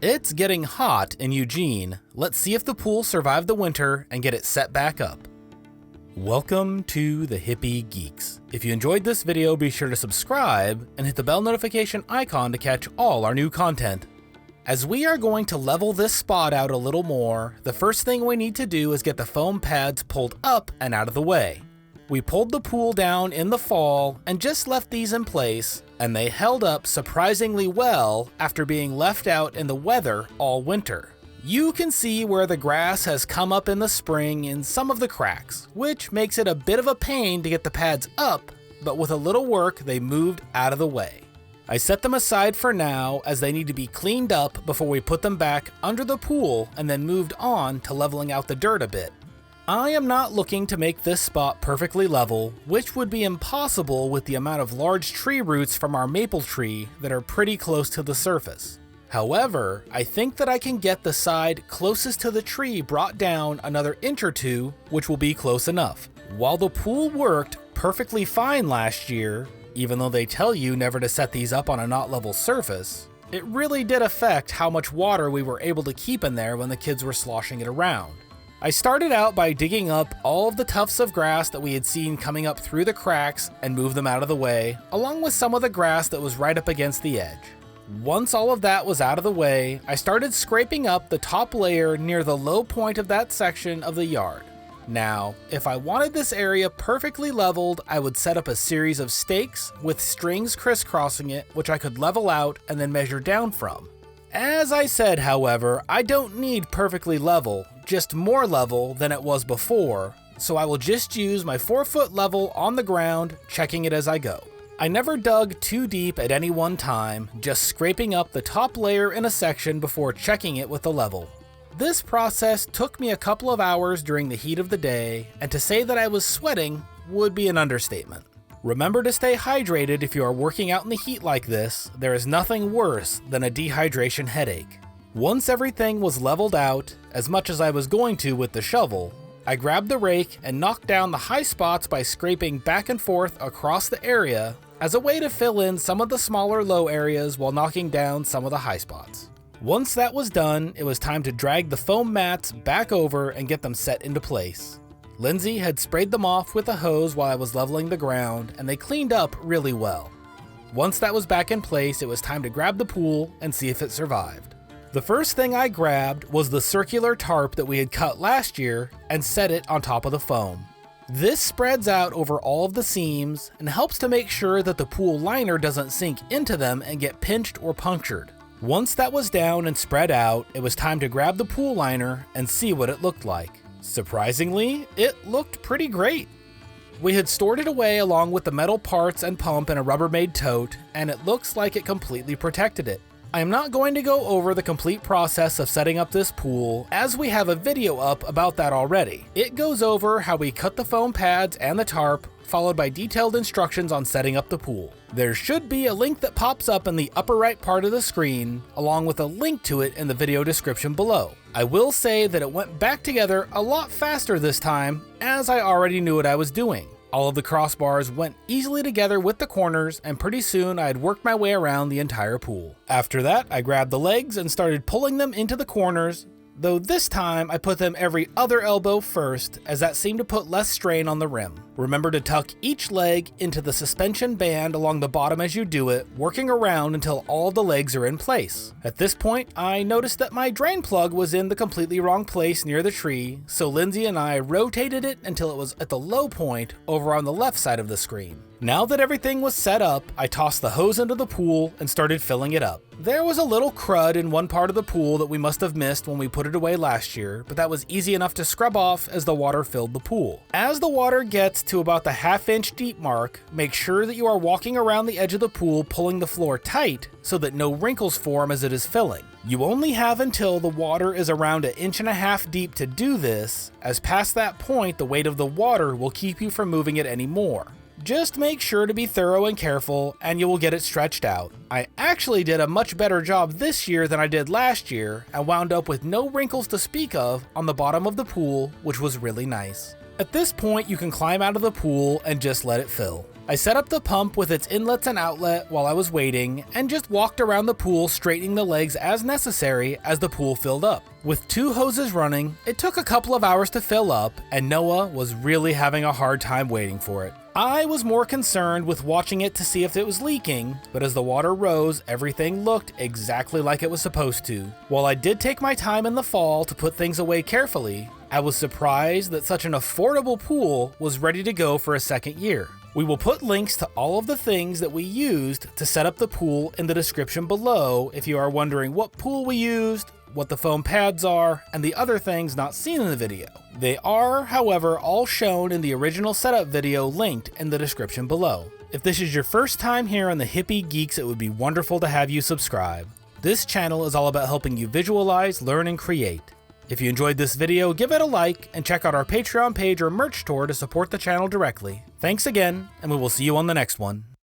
It's getting hot in Eugene. Let's see if the pool survived the winter and get it set back up. Welcome to the Hippie Geeks. If you enjoyed this video, be sure to subscribe and hit the bell notification icon to catch all our new content. As we are going to level this spot out a little more, the first thing we need to do is get the foam pads pulled up and out of the way. We pulled the pool down in the fall and just left these in place, and they held up surprisingly well after being left out in the weather all winter. You can see where the grass has come up in the spring in some of the cracks, which makes it a bit of a pain to get the pads up, but with a little work they moved out of the way. I set them aside for now as they need to be cleaned up before we put them back under the pool and then moved on to leveling out the dirt a bit. I am not looking to make this spot perfectly level, which would be impossible with the amount of large tree roots from our maple tree that are pretty close to the surface. However, I think that I can get the side closest to the tree brought down another inch or two, which will be close enough. While the pool worked perfectly fine last year, even though they tell you never to set these up on a not level surface, it really did affect how much water we were able to keep in there when the kids were sloshing it around. I started out by digging up all of the tufts of grass that we had seen coming up through the cracks and moved them out of the way, along with some of the grass that was right up against the edge. Once all of that was out of the way, I started scraping up the top layer near the low point of that section of the yard. Now, if I wanted this area perfectly leveled, I would set up a series of stakes with strings crisscrossing it, which I could level out and then measure down from. As I said, however, I don't need perfectly level, just more level than it was before, so I will just use my 4-foot level on the ground, checking it as I go. I never dug too deep at any one time, just scraping up the top layer in a section before checking it with the level. This process took me a couple of hours during the heat of the day, and to say that I was sweating would be an understatement. Remember to stay hydrated if you are working out in the heat like this. There is nothing worse than a dehydration headache. Once everything was leveled out, as much as I was going to with the shovel, I grabbed the rake and knocked down the high spots by scraping back and forth across the area as a way to fill in some of the smaller low areas while knocking down some of the high spots. Once that was done, it was time to drag the foam mats back over and get them set into place. Lindsay had sprayed them off with a hose while I was leveling the ground, and they cleaned up really well. Once that was back in place, it was time to grab the pool and see if it survived. The first thing I grabbed was the circular tarp that we had cut last year and set it on top of the foam. This spreads out over all of the seams and helps to make sure that the pool liner doesn't sink into them and get pinched or punctured. Once that was down and spread out, it was time to grab the pool liner and see what it looked like. Surprisingly, it looked pretty great. We had stored it away along with the metal parts and pump in a Rubbermaid tote, and it looks like it completely protected it. I am not going to go over the complete process of setting up this pool, as we have a video up about that already. It goes over how we cut the foam pads and the tarp, followed by detailed instructions on setting up the pool. There should be a link that pops up in the upper right part of the screen, along with a link to it in the video description below. I will say that it went back together a lot faster this time, as I already knew what I was doing. All of the crossbars went easily together with the corners, and pretty soon I had worked my way around the entire pool. After that, I grabbed the legs and started pulling them into the corners, though this time I put them every other elbow first, as that seemed to put less strain on the rim. Remember to tuck each leg into the suspension band along the bottom as you do it, working around until all the legs are in place. At this point, I noticed that my drain plug was in the completely wrong place near the tree, so Lindsay and I rotated it until it was at the low point over on the left side of the screen. Now that everything was set up, I tossed the hose into the pool and started filling it up. There was a little crud in one part of the pool that we must have missed when we put it away last year, but that was easy enough to scrub off as the water filled the pool. As the water gets to about the half-inch deep mark, make sure that you are walking around the edge of the pool pulling the floor tight so that no wrinkles form as it is filling. You only have until the water is around 1.5 inches deep to do this, as past that point the weight of the water will keep you from moving it anymore. Just make sure to be thorough and careful, and you will get it stretched out. I actually did a much better job this year than I did last year, and wound up with no wrinkles to speak of on the bottom of the pool, which was really nice. At this point, you can climb out of the pool and just let it fill. I set up the pump with its inlets and outlet while I was waiting, and just walked around the pool straightening the legs as necessary as the pool filled up. With 2 hoses running, it took a couple of hours to fill up, and Noah was really having a hard time waiting for it. I was more concerned with watching it to see if it was leaking, but as the water rose, everything looked exactly like it was supposed to. While I did take my time in the fall to put things away carefully, I was surprised that such an affordable pool was ready to go for a second year. We will put links to all of the things that we used to set up the pool in the description below if you are wondering what pool we used, what the foam pads are, and the other things not seen in the video. They are, however, all shown in the original setup video linked in the description below. If this is your first time here on the Hippie Geeks, it would be wonderful to have you subscribe. This channel is all about helping you visualize, learn, and create. If you enjoyed this video, give it a like, and check out our Patreon page or merch store to support the channel directly. Thanks again, and we will see you on the next one.